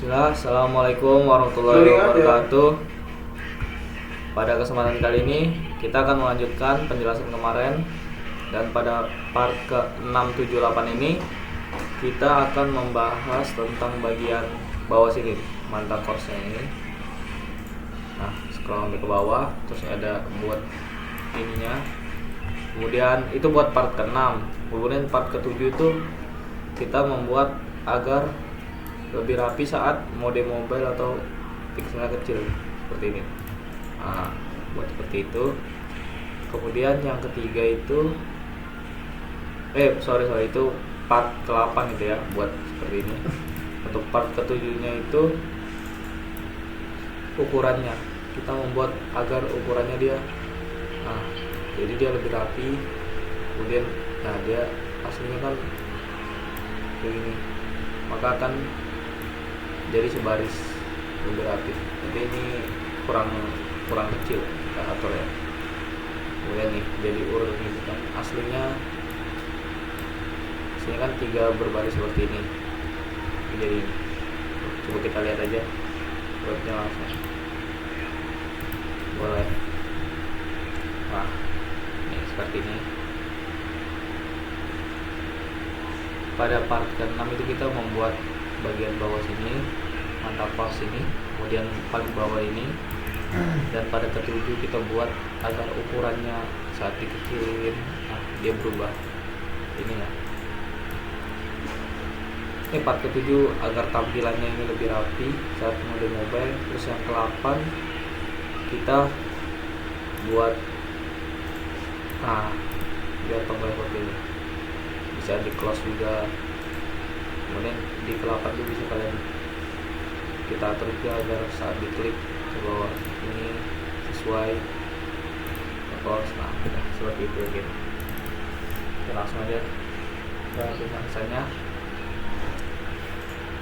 Bismillah, Assalamualaikum warahmatullahi wabarakatuh. Pada kesempatan kali ini kita akan melanjutkan penjelasan kemarin. Dan pada part ke-678 ini kita akan membahas tentang bagian bawah sini, mantap course-nya ini. Nah, scroll sampai ke bawah, terus ada buat ininya. Kemudian itu buat part ke-6. Kemudian part ke-7 itu kita membuat agar lebih rapi saat mode mobile atau pixelnya kecil seperti ini. Nah, buat seperti itu. Kemudian yang ketiga itu itu part ke-8 itu ya, buat seperti ini. Untuk part ke-7-nya itu ukurannya. Kita membuat agar ukurannya dia jadi dia lebih rapi. Kemudian dia aslinya kan kayak gini. Maka akan jadi sebaris lebih rapi. Tapi ini kurang kecil kita atur ya. Kemudian nih jadi urut gitu kan. Aslinya kan 3 berbaris seperti ini. Jadi coba kita lihat aja urutnya langsung. Boleh. Nah, ini seperti ini. Pada part ke-6 itu kita membuat bagian bawah sini, mantap pas ini, kemudian paling bawah ini, dan pada ke-7 kita buat agar ukurannya saat dikecilin dia berubah ini ya. Ini part ke-7 agar tampilannya ini lebih rapi saat mode mobile. Terus yang ke-8 kita buat biar tombol seperti ini bisa di close juga. Kemudian di ke-8 itu bisa kalian kita atur juga agar saat diklik ke bawah ini sesuai terus. Seperti itu gitu. Kita langsung aja ke tulisannya.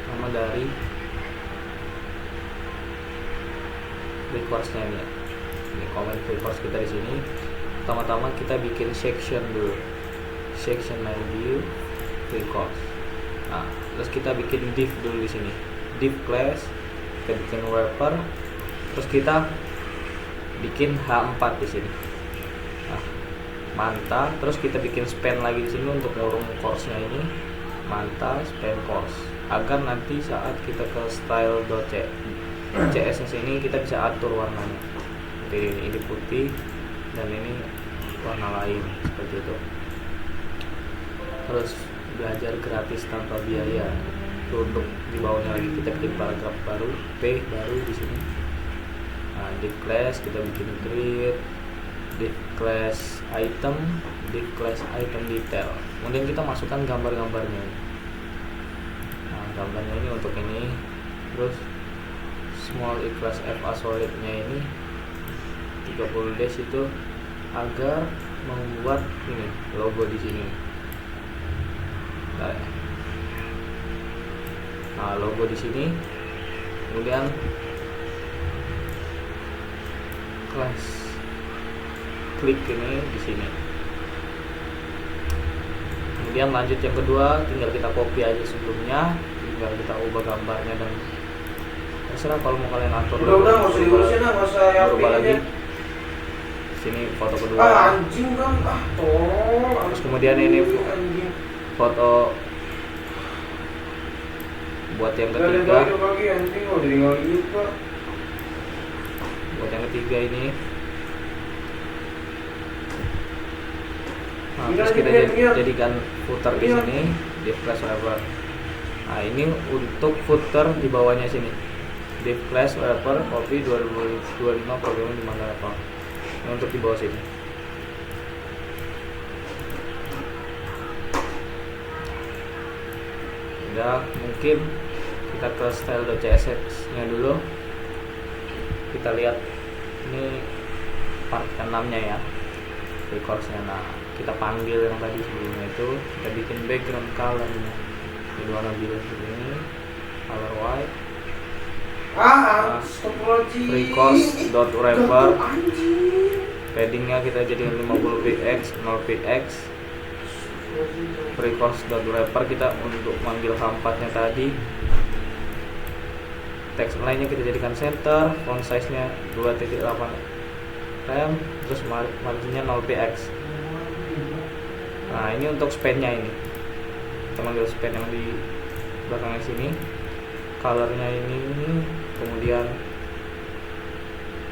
Nama dari free course-nya ini ya. Ini komen free course kita di sini. Pertama-tama kita bikin section dulu. Section ID free course. Nah, terus kita bikin div dulu di sini. Div class, kita bikin wrapper, terus kita bikin H4 di sini. Nah, mantap. Terus kita bikin span lagi di sini untuk ngurung course-nya ini. Mantap, span course. Agar nanti saat kita ke style.css ini kita bisa atur warnanya. Jadi ini putih dan ini warna lain seperti itu. Terus belajar gratis tanpa biaya. Untuk di bawahnya lagi kita bikin paragraf baru, P baru di sini. Nah, div class kita bikin grid, div class item, div class item detail. Kemudian kita masukkan gambar-gambarnya. Nah, gambarnya ini untuk ini. Terus small ikhlas FA solidnya ini 30 dash itu agar membuat ini logo di sini. Nah, logo di sini. Kemudian class klik ini di sini. Kemudian lanjut yang kedua, tinggal kita copy aja sebelumnya, tinggal kita ubah gambarnya dan terserah kalau mau kalian atur. Udah nggak usah diurusin, nggak usah berubah lagi. Sini foto kedua. Anjing kan, tolong. Terus kemudian ini foto buat yang ketiga. Buat yang ketiga ini. Nah, terus kita jadikan footer di sini, div class wrapper. Nah, ini untuk footer di bawahnya sini. Div class wrapper copy 2025 programnya di mana apa. Ini untuk di bawah sini. Udah, mungkin kita ke style.css nya dulu. Kita lihat ini part ke-6 nya ya, records-nya. Nah, kita panggil yang tadi sebelumnya itu, kita bikin background color-nya ini warna biru ini, color white. Records.wrapper paddingnya kita jadikan 50 px 0 px. Records.wrapper kita untuk manggil H4 nya tadi text lainnya kita jadikan center, font size nya 2.8 rem, terus marginnya 0px. Nah ini untuk span nya, ini kita manggil span yang di belakangnya sini, colornya ini, kemudian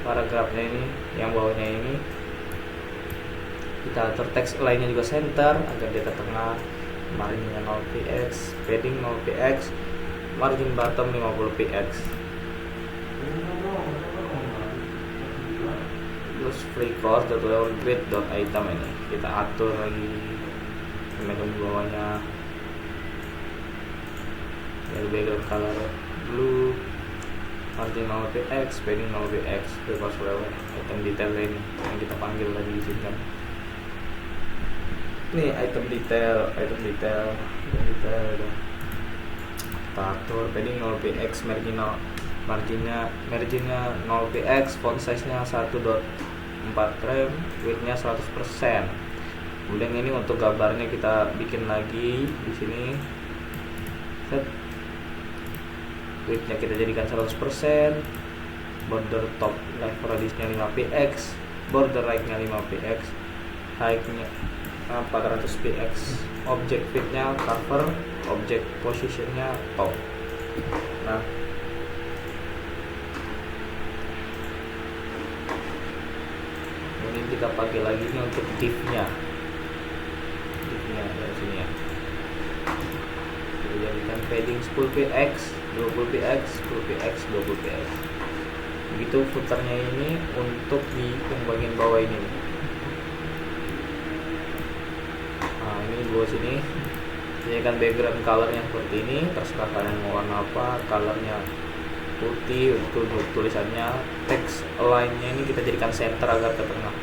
paragrafnya ini, yang bawahnya ini kita atur teks lainnya juga center agar dia ke tengah, marginnya 0px, padding 0px, margin bottom 50px. Terus free cost grid.item ini kita atur lagi menu bawahnya, dari background color blue, margin 0px, padding 0px, free cost level, item detail ini yang kita panggil lagi di sini kan. Ini item detail kita atur padding 0px, marginnya 0px, font size nya 1.4 rem, width nya 100%. Kemudian ini untuk gambarnya kita bikin lagi di sini, width nya kita jadikan 100%, border top left radius nya 5px, border right nya 5px, height nya 400px, object fit nya cover, object position nya top. Nah ini kita pakai lagi nih untuk div nya dari sini ya, kita jadikan padding 10px, 20px, 10px, 20px. Begitu footernya ini untuk di yang bagian bawah ini nih. Nah ini di bawah sini jadikan background colornya seperti ini, terserah kalian mau warna apa, colornya putih. Untuk tulisannya, text align-nya ini kita jadikan center agar ke tengah.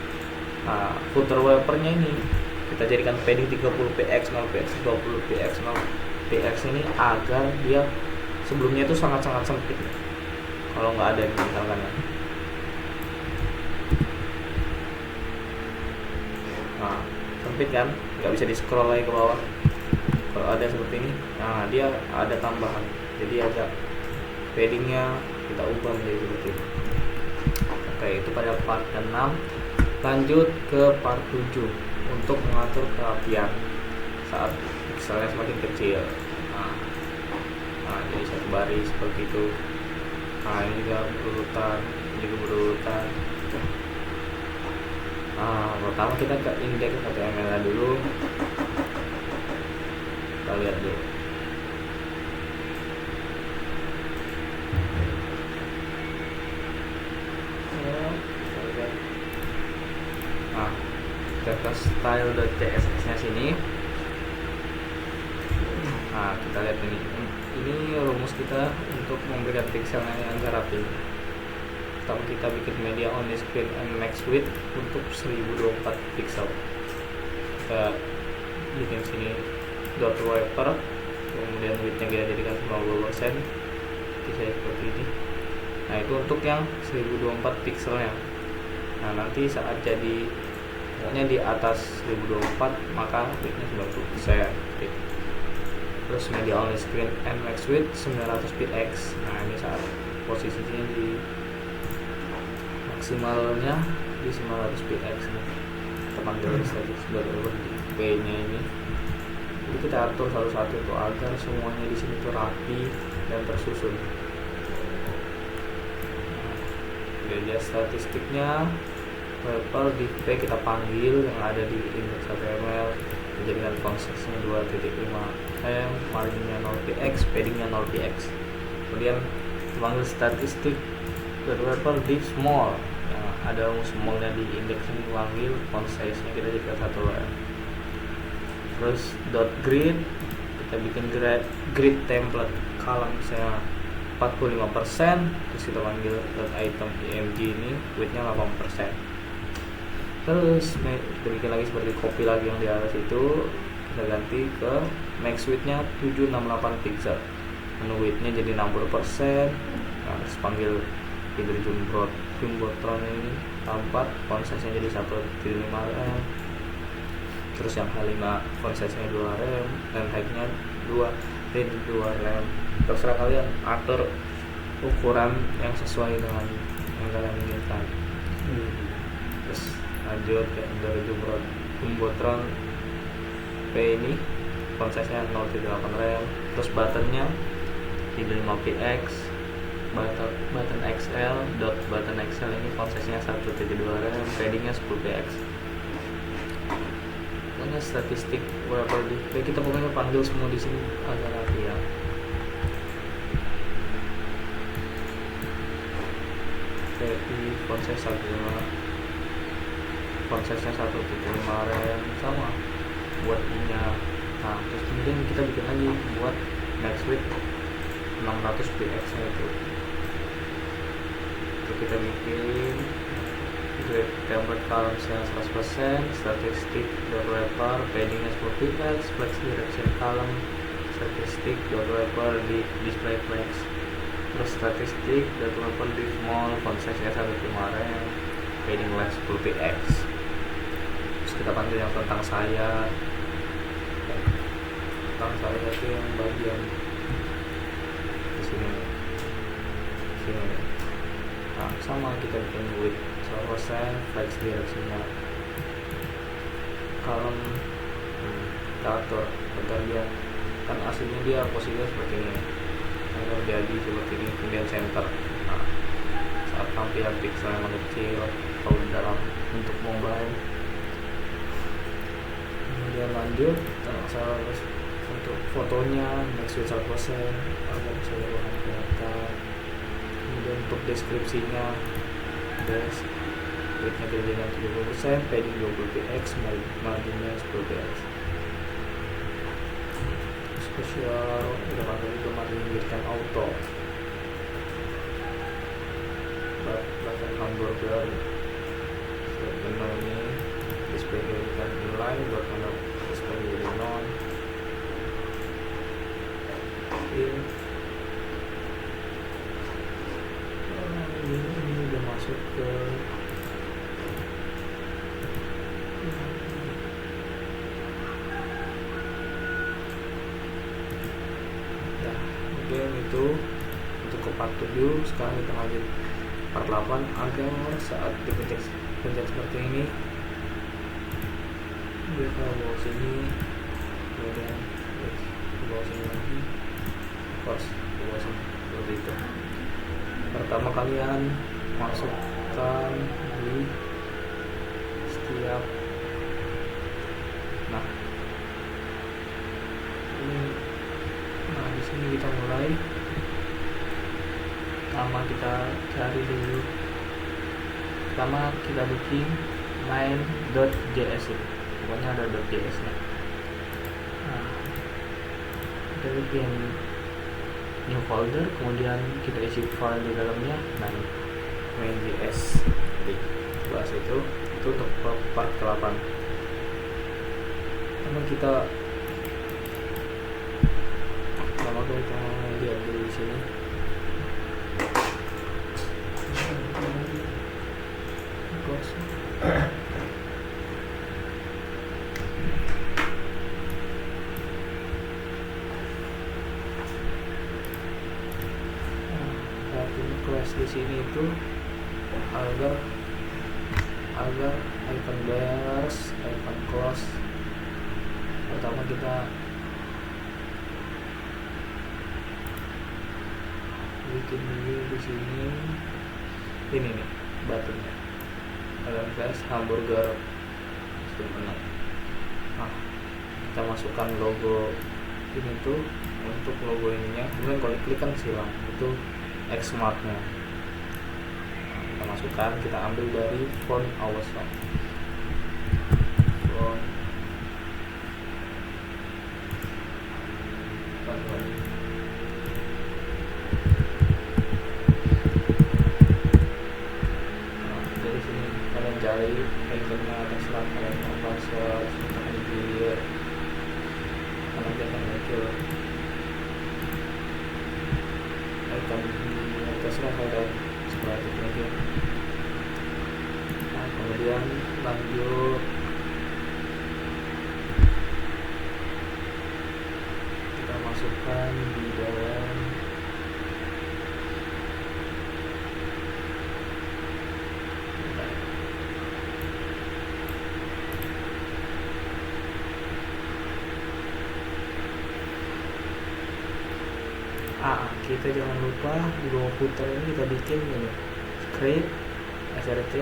Nah footer wrapper-nya ini kita jadikan padding 30px, 0px, 20px, 0px ini agar dia sebelumnya itu sangat-sangat sempit. Kalau nggak ada nih misalkan ya. Nah sempit kan, nggak bisa di scroll lagi ke bawah. Kalau ada seperti ini, nah dia ada tambahan, jadi agak paddingnya kita ubah menjadi seperti ini. Oke, itu pada part ke-6. Lanjut ke part 7 untuk mengatur kerapian saat pixelnya semakin kecil. Nah jadi satu baris seperti itu. Nah ini juga berurutan, pertama kita ke index HTML dulu. Kita lihat dulu. Nah, kita ke style.css nya sini. Nah, kita lihat ini rumus kita untuk memberikan pixelnya yang agak rapi. Pertama kita bikin media only screen and max width untuk 1024 pixel. Kita bikin sini dot wrapper, kemudian widthnya kita jadikan 50%, bisa seperti ini. Nah itu untuk yang 1024 pixelnya. Nah nanti saat jadi pokoknya di atas 1024 maka widthnya 90%. Terus media only screen and max width 900px. Nah ini saat posisinya di maksimalnya di 900px nih. Kita panggil static p nya ini. Jadi kita atur satu-satu tuh agar semuanya di sini tuh rapi dan tersusun. Nah, statistiknya wrapper div p kita panggil yang ada di index HTML, menjadikan konteksnya 2.5 rem, marginnya 0px, paddingnya 0px. Kemudian panggil statistik wrapper div small, yang ada smallnya di indeksnya dipanggil, font size nya kita jadikan 1 rem. Terus .grid kita bikin grid template column misalnya 45%, terus kita panggil .item img ini widthnya 80%. Terus kita bikin lagi seperti copy lagi yang di atas itu, kita ganti ke max widthnya 768 pixel, menu widthnya jadi 60%. Nah, terus panggil fitur jumbotron ini 4, font size nya jadi 1.5 rem. Terus yang H5 font size nya 2 rem dan height nya 2 rem. Terserah kalian atur ukuran yang sesuai dengan yang kalian inginkan. Terus lanjut ke Jumbotron P ini font-size-nya 0.8 rem, terus buttonnya 35px, button XL, button XL ini font size-nya 1.2 rem, paddingnya 10px. Pokoknya statistik berapa di kita pokoknya panggil semua di sini agar rapi ya. Jadi font size 1.5 rem sama buat ininya. Nah terus kemudian kita bikin lagi buat max width 600px nya itu kita bikin grade template columns-nya 100%, statistic wrapper, paddingnya 10px, flex direction column, statistic wrapper di display flex, terus statistic wrapper di small, font size-nya 1.5 rem, padding left 10px. Terus kita panggil yang tentang saya itu yang bagian di sini. Nah, sama kita bikin width 100%, flex direction-nya column kita atur agar dia kan aslinya dia posisinya seperti ini, agar jadi seperti ini, kemudian center. Nah, saat tampilan pixel yang mengecil atau dalam bentuk mobile. Kemudian lanjut untuk fotonya max width 100% agar bisa berwarna kelihatan. Kemudian untuk deskripsinya widthnya kita jadikan 70%, padding 20px, marginnya 10px. Spesial kita pakai juga margin jadikan auto. Bahkan hamburger benar ini display jadikan inline, buat mana display jadi non. Ini udah masuk ke ya, mungkin itu untuk ke part 7. Sekarang kita lanjut part 8 agar saat dipencet seperti ini dia ke bawah sini, kemudian ke bawah sini lagi, pas ke bawah sini seperti itu. Pertama kalian masukkan di setiap di sini kita mulai. Pertama kita cari dulu, kita bikin main.js ini, pokoknya ada .js nya. Kita bikin new folder, kemudian kita isi file di dalamnya main.js. Jadi bahas itu untuk part ke-8. Namun kita lihat di sini. Class di sini itu agar icon bears, icon close. Pertama kita bikin dulu di sini. Ini nih buttonnya, icon bears hamburger. Nah, kita masukkan logo ini tuh untuk logo ininya. Kemudian kalau klik kan silang itu Xmark-nya. Kita masukkan, kita ambil dari font Awesome. Dari sini kalian cari ikonnya, terserah kalian apa di karena jangan muncul icon terserah kalian seperti itu aja. Nah, kemudian lanjut kita masukkan di dalam Nah, kita jangan lupa di bawah footer ini kita bikin ini script srt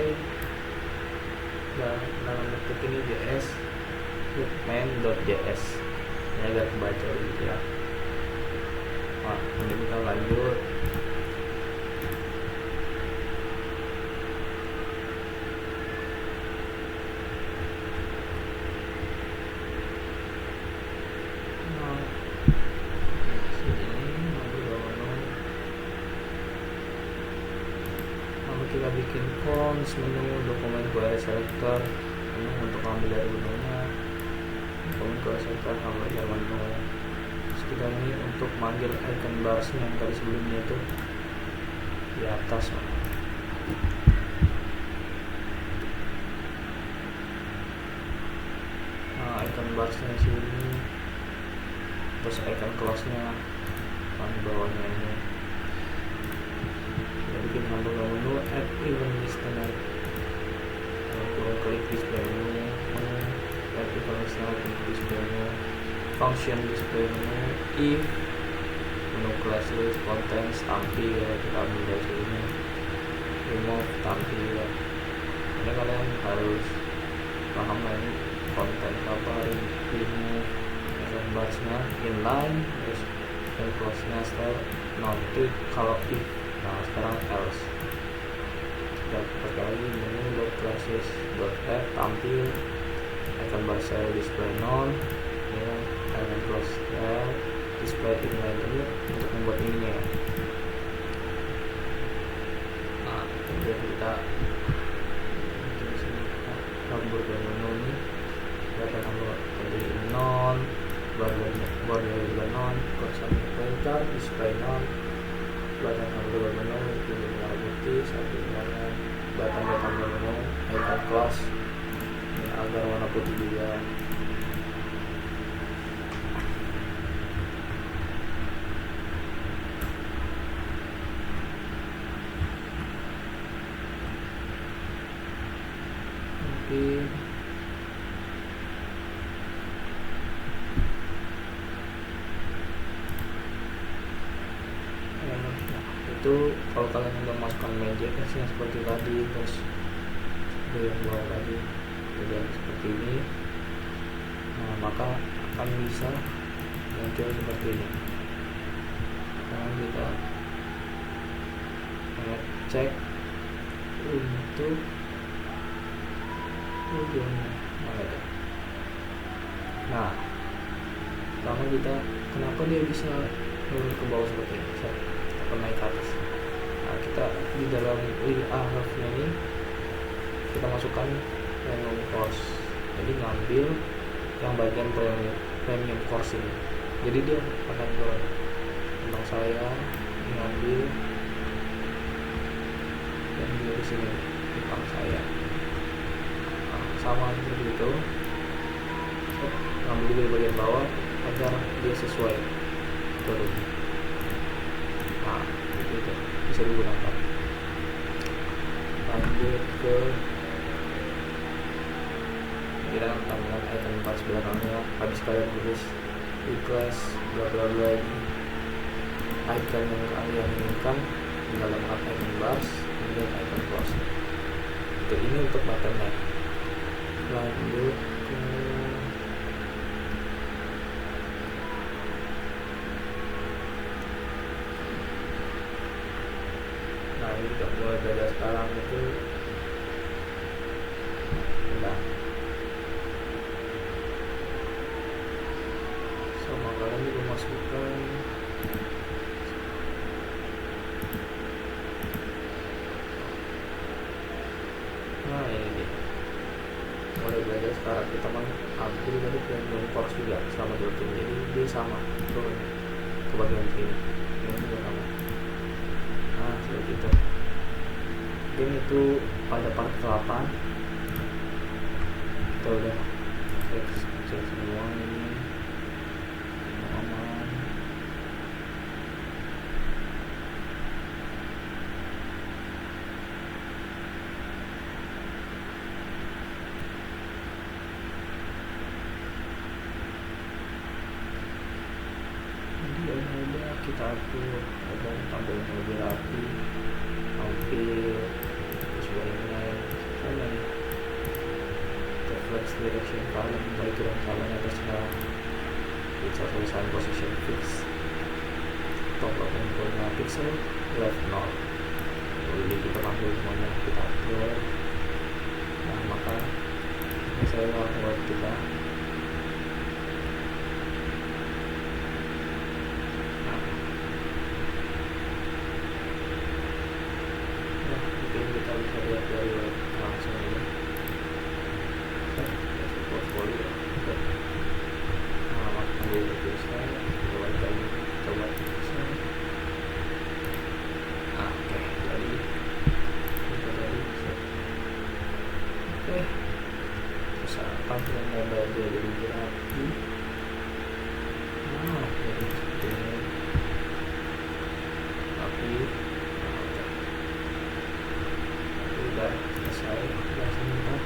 dan dalam bentuk ini js main.js ini agak kebaca gitu ya. Nah, ini kita lanjut. Kita bikin cons menu dokumen query selector menu untuk ambil dari menunya, dokumen query selector ambil dari menu. Terus kita ini untuk manggil icon barsnya yang tadi sebelumnya itu di atas. Nah, icon barsnya sini, terus icon close nya di bawahnya ini. Bikin menu add event listener, klik display menu, add event listener, klik display menu, function display menu, if menu class list contents tampil ya, kita ambil dari sini, remove tampil ya. Ini kalian harus paham lah ini konten apa, remove event barsnya inline, terus close nya style not itu kalau if. Nah, sekarang else. Kita pakai lagi menu dot classes dot add tampil icon bar cell display none ya, icon close display inline ini untuk membuat ininya ya. Nah, kemudian kita di sini tombol dan menu ini data tombol tadi non border juga non cursor pointer display non button tombol menu pilih warna putih satu warna button menu icon close ya, agar warna putih juga. Mungkin itu kalau kalian udah masukkan main JS yang seperti tadi, terus yang bawah tadi dan seperti ini, nah, maka akan bisa muncul seperti ini. Sekarang kita cek untuk ujungnya mana ada. Nah, pertama kita kenapa dia bisa turun ke bawah seperti ini, naik ke atas. Nah, kita di dalam nya ini kita masukkan premium course, jadi ngambil yang bagian premium course ini, jadi dia akan turun. Tentang saya ngambil dan dia di sini tentang saya. Nah, sama seperti itu, ngambil juga di bagian bawah agar dia sesuai turun. Nah, itu bisa digunakan. Lanjut ke kita akan tambahkan icon pas belakangnya. Habis kalian tulis request bla bla bla ini icon yang kalian inginkan di dalam icon bars, kemudian icon close. Itu ini untuk buttonnya. Lanjut ke juga mulai belajar sekarang itu udah sama kalian juga masukkan nah ini dia mulai belajar sekarang. Kita ambil dari premium course juga sama dokin, jadi dia sama turun ke bagian sini ini juga sama. Nah, seperti itu. Mungkin itu pada part ke-8 kita udah cek semua ini aman. Jadi udah kita atur tampil yang lebih rapi, hampir sesuainya sama nih. Flex direction column balik ke column terserah. Bisa tulisan position fix, top 8.5 pixel, left 0. Jadi kita panggil semuanya, kita upload. Nah maka ini saya mau buat kita. Mungkin kita bisa lihat dari web langsung ini. Portfolio. Alamat pengguna bisa, coba lagi, coba bisa. Oke, jadi kita tadi bisa. Oke, bisa tampilan mobile dia jadi rapi. Nah, jadi seperti ini. Tapi udah selesai, udah sebentar.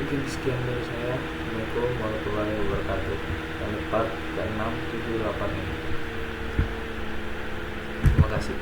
Mungkin sekian dari saya. Assalamualaikum warahmatullahi wabarakatuh. Dan part ke-6, 7, 8 ini. Terima kasih.